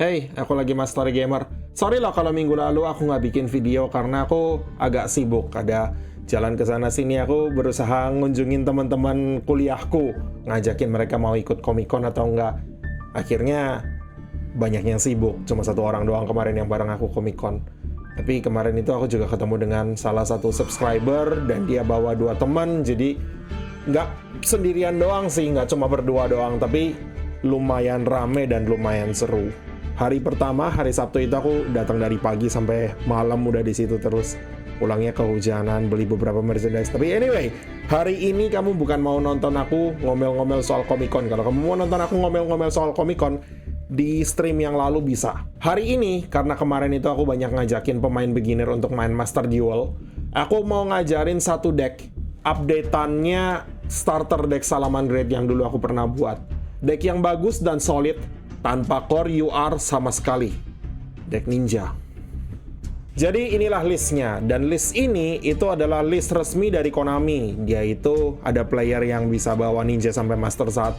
Hey, aku lagi Master Gamer. Sorry lah kalau minggu lalu aku nggak bikin video karena aku agak sibuk. Ada jalan ke sana sini, aku berusaha ngunjungin teman-teman kuliahku, ngajakin mereka mau ikut Comic-Con atau enggak. Akhirnya banyak yang sibuk, cuma satu orang doang kemarin yang bareng aku Comic-Con. Tapi kemarin itu aku juga ketemu dengan salah satu subscriber dan dia bawa 2 teman, jadi nggak sendirian doang sih, nggak cuma berdua doang, tapi lumayan rame dan lumayan seru. Hari pertama, hari Sabtu itu aku datang dari pagi sampai malam udah di situ terus. Pulangnya kehujanan, beli beberapa merchandise. Tapi anyway, hari ini kamu bukan mau nonton aku ngomel-ngomel soal Comic-Con. Kalau kamu mau nonton aku ngomel-ngomel soal Comic-Con, di stream yang lalu bisa. Hari ini, karena kemarin itu aku banyak ngajakin pemain beginner untuk main Master Duel, aku mau ngajarin satu deck. Updateannya starter deck Salamangreat yang dulu aku pernah buat. Deck yang bagus dan solid, tanpa core UR sama sekali. Deck ninja. Jadi inilah listnya, dan list ini itu adalah list resmi dari Konami. Dia itu ada player yang bisa bawa ninja sampai Master 1,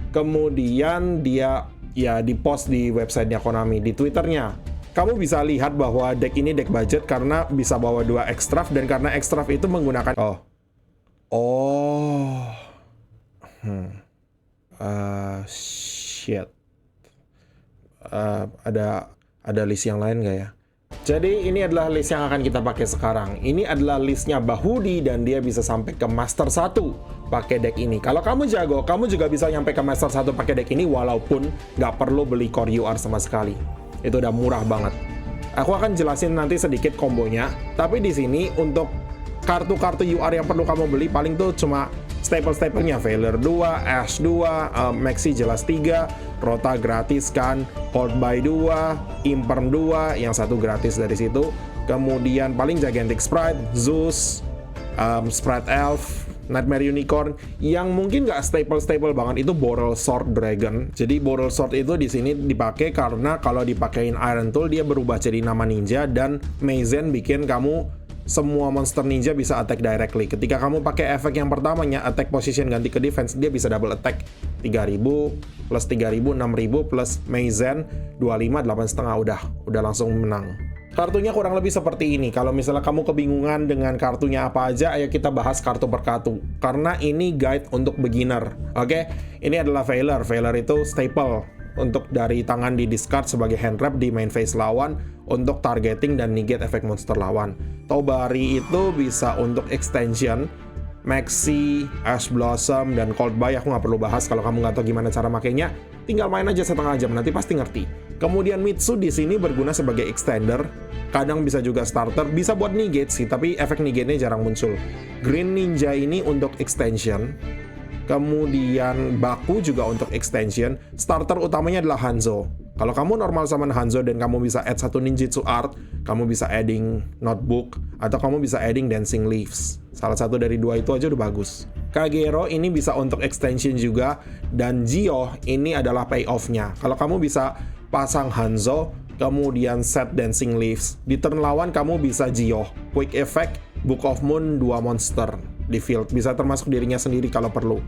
kemudian dia ya di-post di websitenya Konami, di Twitternya. Kamu bisa lihat bahwa deck ini deck budget karena bisa bawa 2 extract, dan karena extract itu menggunakan shit. Ada list yang lain nggak ya? Jadi ini adalah list yang akan kita pakai sekarang. Ini adalah listnya Bahudi dan dia bisa sampai ke Master 1 pakai deck ini. Kalau kamu jago, kamu juga bisa nyampe ke Master 1 pakai deck ini walaupun nggak perlu beli core UR sama sekali. Itu udah murah banget. Aku akan jelasin nanti sedikit kombonya. Tapi di sini untuk kartu-kartu UR yang perlu kamu beli paling tuh cuma staple-staplenya, Valor 2, Ash 2, Maxi jelas 3, Rota gratis kan, Cold by 2, Imperm 2, yang satu gratis dari situ. Kemudian paling Gigantic Sprite, Zeus, Sprite Elf, Nightmare Unicorn. Yang mungkin nggak staple banget itu Boral Sword Dragon. Jadi Boral Sword itu di sini dipakai karena kalau dipakein Iron Tool dia berubah jadi nama ninja, dan Meizen bikin kamu semua monster ninja bisa attack directly. Ketika kamu pakai efek yang pertamanya, attack position ganti ke defense, dia bisa double attack 3000 plus 3000, 6000 plus Meizen 25, 8,5 udah langsung menang. Kartunya kurang lebih seperti ini. Kalau misalnya kamu kebingungan dengan kartunya apa aja, ayo kita bahas kartu per kartu. Karena ini guide untuk beginner. Oke, ini adalah Valor. Valor itu staple untuk dari tangan di discard sebagai hand trap di main phase lawan untuk targeting dan negate efek monster lawan. Tobari itu bisa untuk extension. Maxi, Ash Blossom, dan Cold Buy aku nggak perlu bahas. Kalau kamu nggak tahu gimana cara makainya, tinggal main aja setengah jam, nanti pasti ngerti. Kemudian Mitsu di sini berguna sebagai extender, kadang bisa juga starter, bisa buat negate sih, tapi efek negate-nya jarang muncul. Green Ninja ini untuk extension. Kemudian Baku juga untuk extension. Starter utamanya adalah Hanzo. Kalau kamu normal summon Hanzo dan kamu bisa add 1 ninjutsu art, kamu bisa adding notebook, atau kamu bisa adding dancing leaves. Salah satu dari 2 itu aja udah bagus. Kagero ini bisa untuk extension juga, dan Gio ini adalah payoff-nya. Kalau kamu bisa pasang Hanzo, kemudian set dancing leaves, di turn lawan kamu bisa Gio. Quick effect, Book of Moon 2 monster di field, bisa termasuk dirinya sendiri kalau perlu.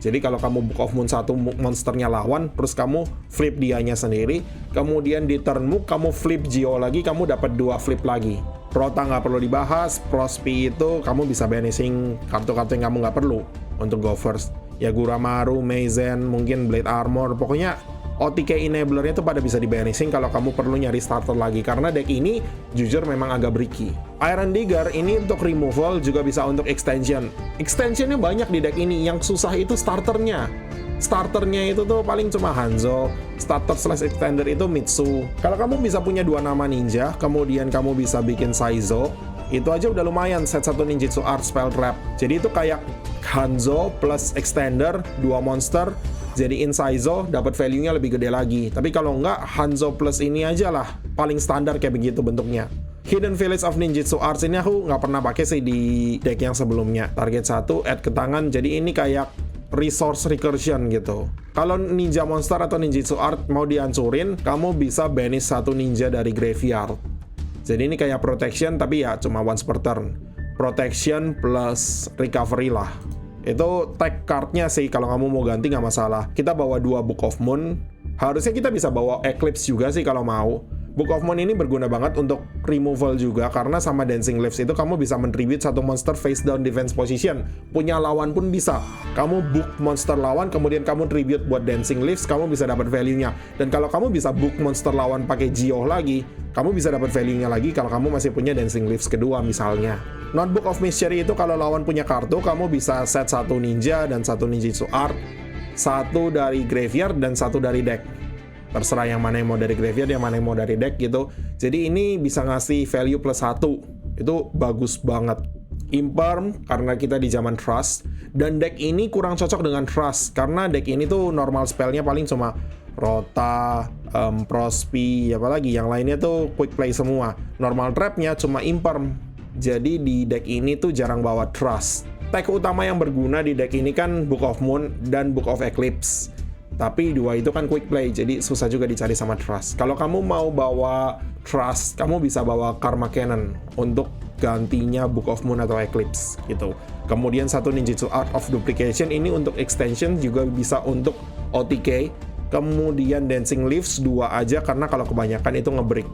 Jadi kalau kamu Book of Moon 1 monsternya lawan, terus kamu flip dianya sendiri, kemudian di turnmu kamu flip Gio lagi, kamu dapat 2 flip lagi. Rota nggak perlu dibahas, Prospi itu kamu bisa banishing kartu-kartu yang kamu nggak perlu untuk go first. Ya Guramaru, Meizen, mungkin Blade Armor, pokoknya OTK enablernya tuh pada bisa di-banishing kalau kamu perlu nyari starter lagi, karena deck ini jujur memang agak bricky. Iron Digger ini untuk removal, juga bisa untuk extension. Extensionnya banyak di deck ini, yang susah itu starternya. Starternya itu tuh paling cuma Hanzo, starter slash extender itu Mitsu. Kalau kamu bisa punya 2 nama ninja, kemudian kamu bisa bikin Saizo, itu aja udah lumayan set 1 ninjutsu art spell trap. Jadi itu kayak Hanzo plus extender, 2 monster, jadiin Saizo, dapat value-nya lebih gede lagi. Tapi kalau nggak, Hanzo plus ini aja lah, paling standar kayak begitu bentuknya. Hidden Village of Ninjutsu Arts ini aku nggak pernah pakai sih di deck yang sebelumnya. Target 1, add ke tangan, jadi ini kayak resource recursion gitu. Kalau ninja monster atau ninjutsu art mau dihancurin, kamu bisa banish 1 ninja dari graveyard. Jadi ini kayak protection, tapi ya cuma once per turn. Protection plus recovery lah. Itu tag cardnya sih, kalau kamu mau ganti nggak masalah. Kita bawa 2 Book of Moon, Harusnya kita bisa bawa Eclipse juga sih kalau mau. Book of Moon ini berguna banget untuk removal juga, karena sama Dancing Leaves itu kamu bisa men-tribute satu monster face down defense position. Punya lawan pun bisa. Kamu book monster lawan, kemudian kamu tribute buat Dancing Leaves, kamu bisa dapat value-nya. Dan kalau kamu bisa book monster lawan pakai Geoh lagi, kamu bisa dapat value-nya lagi kalau kamu masih punya Dancing Leaves kedua misalnya. Notebook of Mystery itu kalau lawan punya kartu, kamu bisa set satu ninja dan satu ninjutsu art, satu dari graveyard dan satu dari deck. Terserah yang mana yang mau dari graveyard, yang mana yang mau dari deck gitu. Jadi ini bisa ngasih value plus 1. Itu bagus banget. Imperm karena kita di zaman Trust. Dan deck ini kurang cocok dengan Trust, karena deck ini tuh normal spellnya paling cuma Rota, Prospi, apalagi yang lainnya tuh quick play semua. Normal trapnya cuma Imperm. Jadi di deck ini tuh jarang bawa Trust. Tag utama yang berguna di deck ini kan Book of Moon dan Book of Eclipse. Tapi dua itu kan quick play, jadi susah juga dicari sama Trust. Kalau kamu mau bawa Trust, kamu bisa bawa Karma Cannon untuk gantinya Book of Moon atau Eclipse gitu. Kemudian satu Ninjutsu Art of Duplication, ini untuk extension, juga bisa untuk OTK. Kemudian Dancing Leaves 2 aja, karena kalau kebanyakan itu nge-break.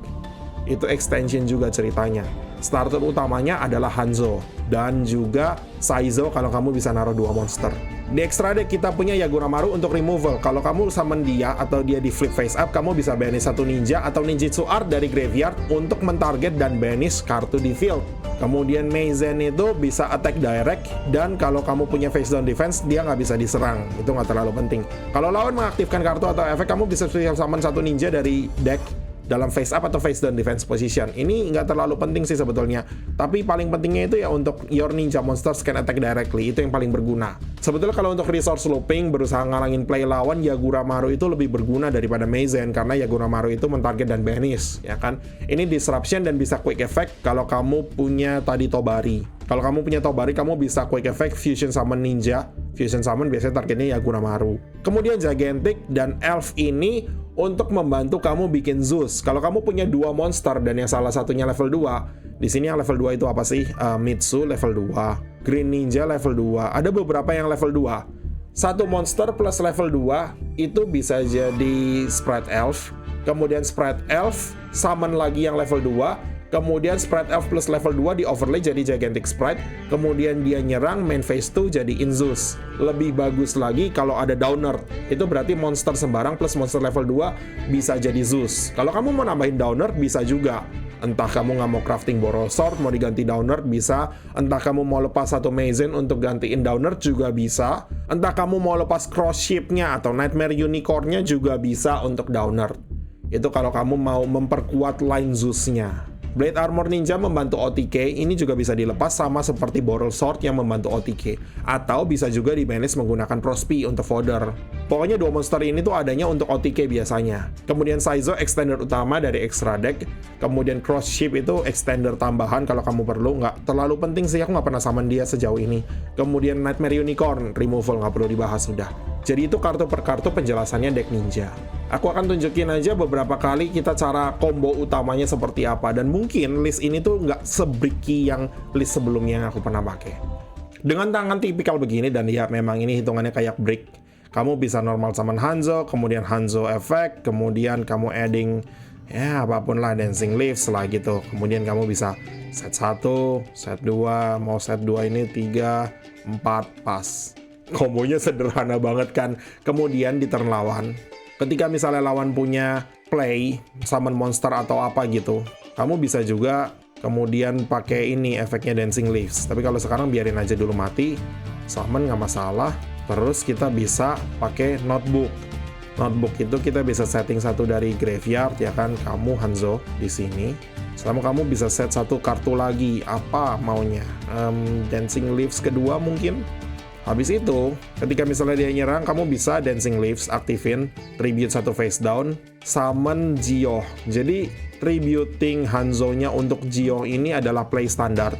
Itu extension juga ceritanya. Starter utamanya adalah Hanzo dan juga Saizo kalau kamu bisa naruh 2 monster. Di extra deck kita punya Yagunamaru untuk removal. Kalau kamu summon dia atau dia di flip face up, kamu bisa banish satu ninja atau ninjutsu art dari graveyard untuk mentarget dan banish kartu di field. Kemudian Meizen itu bisa attack direct, dan kalau kamu punya face down defense, dia nggak bisa diserang. Itu nggak terlalu penting. Kalau lawan mengaktifkan kartu atau efek, kamu bisa special summon satu ninja dari deck dalam face up atau face down defense position. Ini nggak terlalu penting sih sebetulnya. Tapi paling pentingnya itu ya untuk your ninja monsters can attack directly. Itu yang paling berguna. Sebetulnya kalau untuk resource looping, berusaha ngalangin play lawan, Yagunamaru itu lebih berguna daripada Meizen, karena Yagunamaru itu mentarget dan banish, ya kan? Ini disruption dan bisa quick effect kalau kamu punya tadi Tobari. Kalau kamu punya Tobari, kamu bisa quick effect fusion summon ninja. Fusion summon biasanya targetnya Yagunamaru. Kemudian Gigantic dan Elf ini untuk membantu kamu bikin Zeus. Kalau kamu punya 2 monster dan yang salah satunya level 2, di sini yang level 2 itu apa sih? Mitsu level 2, Green Ninja level 2. Ada beberapa yang level 2. Satu monster plus level 2 itu bisa jadi Sprite Elf. Kemudian Sprite Elf summon lagi yang level 2. Kemudian Sprite Elf plus level 2 di overlay jadi Gigantic Sprite. Kemudian dia nyerang main phase 2 jadi Zeus. Lebih bagus lagi kalau ada Downer. Itu berarti monster sembarang plus monster level 2 bisa jadi Zeus. Kalau kamu mau nambahin Downer bisa juga. Entah kamu nggak mau crafting Borrow Sword, mau diganti Downer bisa. Entah kamu mau lepas satu Meizen untuk gantiin Downer juga bisa. Entah kamu mau lepas Cross Ship-nya atau Nightmare Unicorn-nya juga bisa untuk Downer. Itu kalau kamu mau memperkuat line Zeus-nya. Blade Armor Ninja membantu OTK, ini juga bisa dilepas sama seperti Borrow Sword yang membantu OTK. Atau bisa juga di-banish menggunakan Prospi untuk fodder. Pokoknya 2 monster ini tuh adanya untuk OTK biasanya. Kemudian Saizo extender utama dari extra deck. Kemudian Cross Ship itu extender tambahan kalau kamu perlu. Nggak terlalu penting sih, aku nggak pernah summon dia sejauh ini. Kemudian Nightmare Unicorn, removal nggak perlu dibahas sudah. Jadi itu kartu per kartu penjelasannya deck ninja. Aku akan tunjukin aja beberapa kali kita cara combo utamanya seperti apa. Dan mungkin list ini tuh nggak sebricky yang list sebelumnya yang aku pernah pakai. Dengan tangan tipikal begini, dan ya memang ini hitungannya kayak brick. Kamu bisa normal summon Hanzo, kemudian Hanzo effect, kemudian kamu adding ya apapun lah, Dancing Leaves lah gitu. Kemudian kamu bisa set 1, set 2, mau set 2 ini 3, 4, pas. Kombonya sederhana banget kan. Kemudian di turn lawan, ketika misalnya lawan punya play, summon monster atau apa gitu, kamu bisa juga kemudian pakai ini efeknya Dancing Leaves. Tapi kalau sekarang biarin aja dulu mati, summon nggak masalah. Terus kita bisa pakai Notebook. Notebook itu kita bisa setting satu dari graveyard, ya kan, kamu Hanzo di sini. Sama kamu bisa set satu kartu lagi, apa maunya, Dancing Leaves kedua mungkin. Habis itu, ketika misalnya dia nyerang, kamu bisa Dancing Leaves, aktifin, tribute satu face down, summon Geoh. Jadi, tributing Hanzo-nya untuk Geoh ini adalah play standar.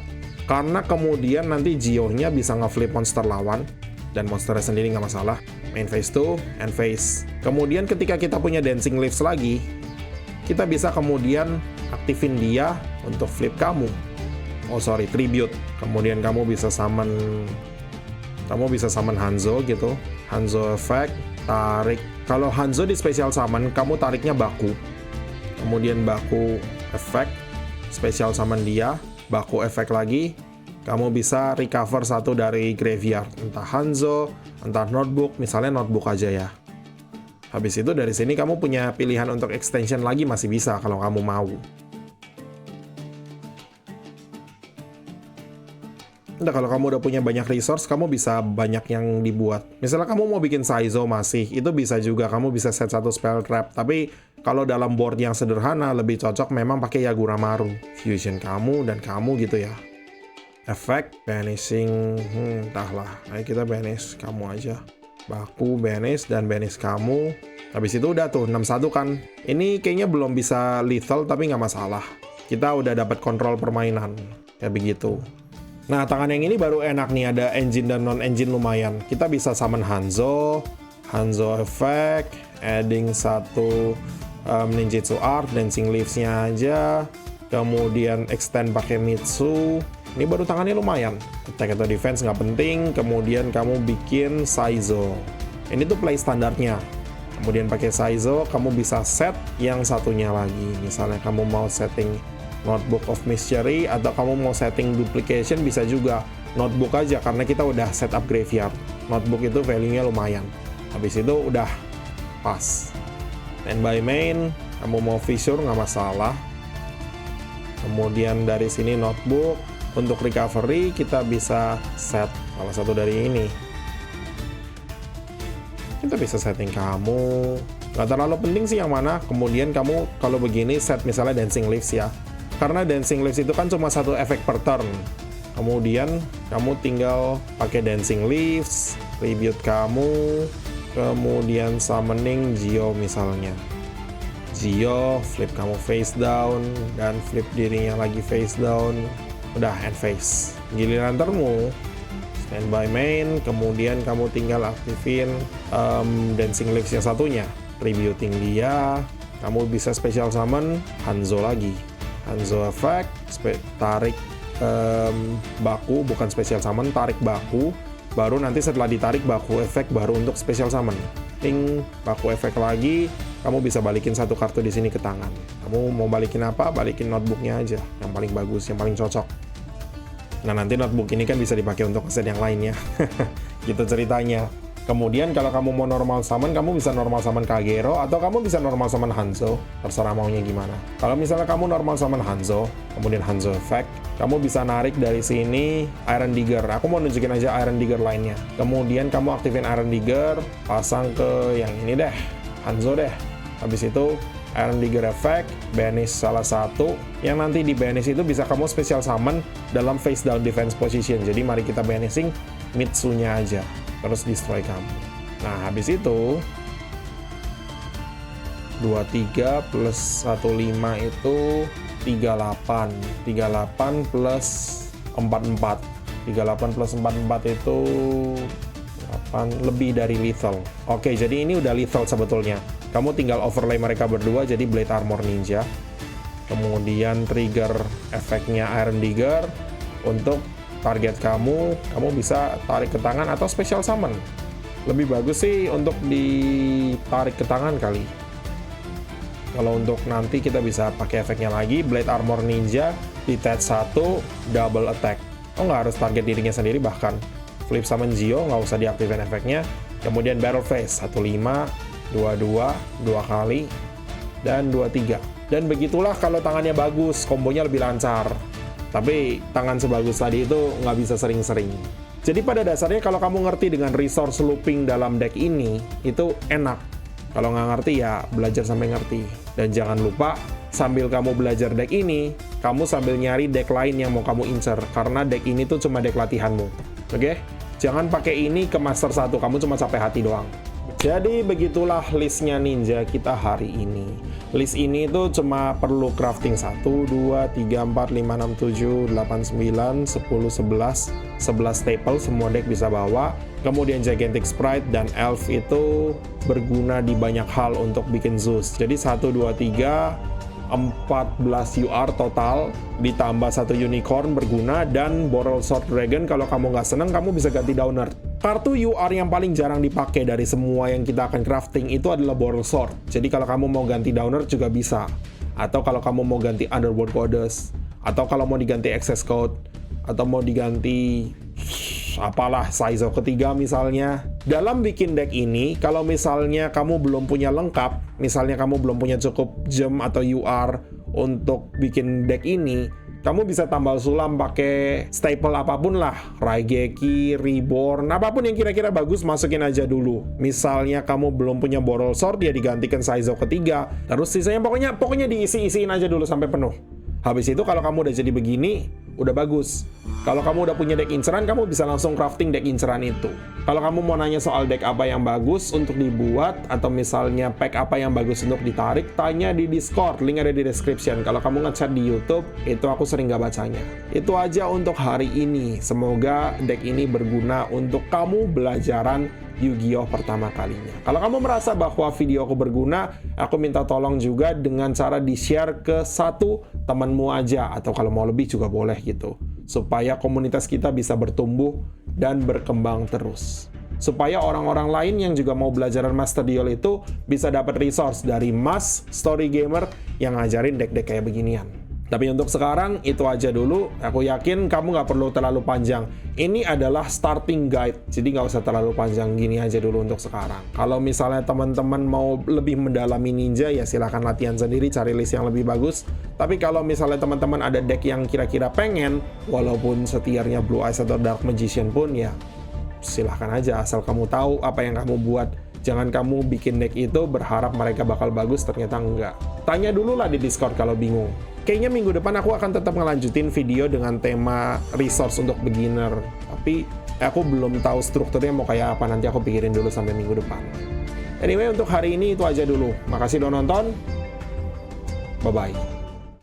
Karena kemudian nanti Geoh-nya bisa nge-flip monster lawan, dan monsternya sendiri nggak masalah. Main phase 2, end phase. Kemudian ketika kita punya Dancing Leaves lagi, kita bisa kemudian aktifin dia untuk flip kamu. Oh sorry, tribute. Kemudian kamu bisa summon Hanzo gitu. Hanzo effect, tarik Kalau Hanzo di special summon, kamu tariknya Baku. Kemudian Baku efek, special summon dia, Baku efek lagi. Kamu bisa recover satu dari graveyard. Entah Hanzo, entah Notebook, misalnya Notebook aja ya. Habis itu dari sini kamu punya pilihan untuk extension lagi masih bisa kalau kamu mau. Nah, kalau kamu udah punya banyak resource, kamu bisa banyak yang dibuat. Misalnya kamu mau bikin Saizo masih, itu bisa juga. Kamu bisa set satu spell trap. Tapi kalau dalam board yang sederhana, lebih cocok memang pakai Yagura Maru. Fusion kamu dan kamu gitu ya. Efek, banishing, entahlah. Ayo kita banish kamu aja. Baku, banish, dan banish kamu. Habis itu udah tuh, 6-1 kan. Ini kayaknya belum bisa lethal, tapi nggak masalah. Kita udah dapat kontrol permainan. Kayak begitu. Nah, tangan yang ini baru enak nih, ada engine dan non-engine lumayan. Kita bisa summon Hanzo, Hanzo effect, adding satu ninjutsu art, dancing leaves-nya aja, kemudian extend pakai Mitsu. Ini baru tangannya lumayan. Attack atau defense nggak penting, kemudian kamu bikin Saizo. Ini tuh play standarnya. Kemudian pakai Saizo, kamu bisa set yang satunya lagi. Misalnya kamu mau setting Notebook of Mystery, atau kamu mau setting duplication bisa juga. Notebook aja, karena kita udah setup graveyard. Notebook itu value-nya lumayan. Habis itu udah pas. Standby main, kamu mau fissure nggak masalah. Kemudian dari sini Notebook. Untuk recovery, kita bisa set salah satu dari ini. Kita bisa setting kamu. Nggak terlalu penting sih yang mana. Kemudian kamu kalau begini set misalnya Dancing Leaves ya. Karena Dancing Leaves itu kan cuma satu efek per turn. Kemudian kamu tinggal pakai Dancing Leaves, tribute kamu, kemudian summoning Gio misalnya. Gio, flip kamu face down, dan flip dirinya lagi face down. Udah end phase. Giliran turn-mu, standby main, kemudian kamu tinggal aktifin Dancing Leaves yang satunya. Tributing dia, kamu bisa special summon Hanzo lagi. Hanzo effect, tarik Baku, bukan special summon, tarik Baku, baru nanti setelah ditarik Baku effect baru untuk special summon. Ting, Baku effect lagi, kamu bisa balikin satu kartu di sini ke tangan. Kamu mau balikin apa? Balikin notebooknya aja, yang paling bagus, yang paling cocok. Nah, nanti notebook ini kan bisa dipakai untuk set yang lainnya. Gitu ceritanya. Kemudian kalau kamu mau normal summon, kamu bisa normal summon Kagero, atau kamu bisa normal summon Hanzo, terserah maunya gimana. Kalau misalnya kamu normal summon Hanzo, kemudian Hanzo effect, kamu bisa narik dari sini Iron Digger. Aku mau nunjukin aja Iron Digger lainnya. Kemudian kamu aktifin Iron Digger, pasang ke yang ini deh, Hanzo deh. Habis itu Iron Digger effect, banish salah satu, yang nanti di banish itu bisa kamu special summon dalam face down defense position. Jadi mari kita banishing Mitsunya aja, terus destroy kamu. Nah, habis itu 23 plus 15 itu 38. 38 plus 44. 38 plus 44 itu 8, lebih dari lethal. Oke, jadi ini udah lethal sebetulnya. Kamu tinggal overlay mereka berdua jadi Blade Armor Ninja. Kemudian trigger efeknya Iron Digger. Untuk target kamu bisa tarik ke tangan atau special summon. Lebih bagus sih untuk ditarik ke tangan kali. Kalau untuk nanti kita bisa pakai efeknya lagi, Blade Armor Ninja di tab 1 double attack. Oh, nggak harus target dirinya sendiri bahkan. Flip summon Gio, nggak usah diaktifin efeknya. Kemudian Battle Phase 15, 22, 2 kali, dan 23. Dan begitulah kalau tangannya bagus, kombonya lebih lancar. Tapi tangan sebagus tadi itu nggak bisa sering-sering. Jadi pada dasarnya kalau kamu ngerti dengan resource looping dalam deck ini, itu enak. Kalau nggak ngerti ya belajar sampai ngerti. Dan jangan lupa, sambil kamu belajar deck ini, kamu sambil nyari deck lain yang mau kamu incer. Karena deck ini tuh cuma deck latihanmu. Oke? Jangan pakai ini ke Master 1, kamu cuma capek hati doang. Jadi begitulah listnya Ninja kita hari ini. List ini tuh cuma perlu crafting 1, 2, 3, 4, 5, 6, 7, 8, 9, 10, 11 11 staple, semua deck bisa bawa. Kemudian Gigantic Sprite dan Elf itu berguna di banyak hal untuk bikin Zeus. Jadi 1, 2, 3, 14 UR total, ditambah 1 Unicorn berguna, dan Boral Sword Dragon kalau kamu nggak seneng, kamu bisa ganti Downer. Kartu UR yang paling jarang dipakai dari semua yang kita akan crafting itu adalah Borrelsword. Jadi kalau kamu mau ganti Downer juga bisa. Atau kalau kamu mau ganti Underworld Goddess. Atau kalau mau diganti Access Code. Atau mau diganti apalah Saizo ketiga misalnya. Dalam bikin deck ini, kalau misalnya kamu belum punya lengkap, misalnya kamu belum punya cukup gem atau UR untuk bikin deck ini, kamu bisa tambal sulam pakai staple apapun lah, Raigeki, Reborn, apapun yang kira-kira bagus masukin aja dulu. Misalnya kamu belum punya Borrelsword, ya digantikan Saizo ketiga, terus sisanya pokoknya diisi-isiin aja dulu sampai penuh. Habis itu kalau kamu udah jadi begini, udah bagus. Kalau kamu udah punya deck inceran, kamu bisa langsung crafting deck inceran itu. Kalau kamu mau nanya soal deck apa yang bagus untuk dibuat, atau misalnya pack apa yang bagus untuk ditarik, tanya di Discord, link ada di description. Kalau kamu ngechat di YouTube, itu aku sering gak bacanya. Itu aja untuk hari ini. Semoga deck ini berguna untuk kamu belajaran Yu-Gi-Oh pertama kalinya. Kalau kamu merasa bahwa video aku berguna, aku minta tolong juga dengan cara di-share ke satu temanmu aja, atau kalau mau lebih juga boleh gitu. Supaya komunitas kita bisa bertumbuh dan berkembang terus. Supaya orang-orang lain yang juga mau belajar Master Duel itu bisa dapat resource dari Mas Story Gamer yang ngajarin deck-deck kayak beginian. Tapi untuk sekarang itu aja dulu. Aku yakin kamu nggak perlu terlalu panjang. Ini adalah starting guide, jadi nggak usah terlalu panjang, gini aja dulu untuk sekarang. Kalau misalnya teman-teman mau lebih mendalami ninja, ya silahkan latihan sendiri, cari list yang lebih bagus. Tapi kalau misalnya teman-teman ada deck yang kira-kira pengen, walaupun setiernya Blue Eyes atau Dark Magician pun, ya silahkan aja, asal kamu tahu apa yang kamu buat. Jangan kamu bikin deck itu berharap mereka bakal bagus, ternyata enggak. Tanya dulu lah di Discord kalau bingung. Kayaknya minggu depan aku akan tetap ngelanjutin video dengan tema resource untuk beginner. Tapi aku belum tahu strukturnya mau kayak apa, nanti aku pikirin dulu sampai minggu depan. Anyway, untuk hari ini itu aja dulu. Makasih udah nonton. Bye-bye.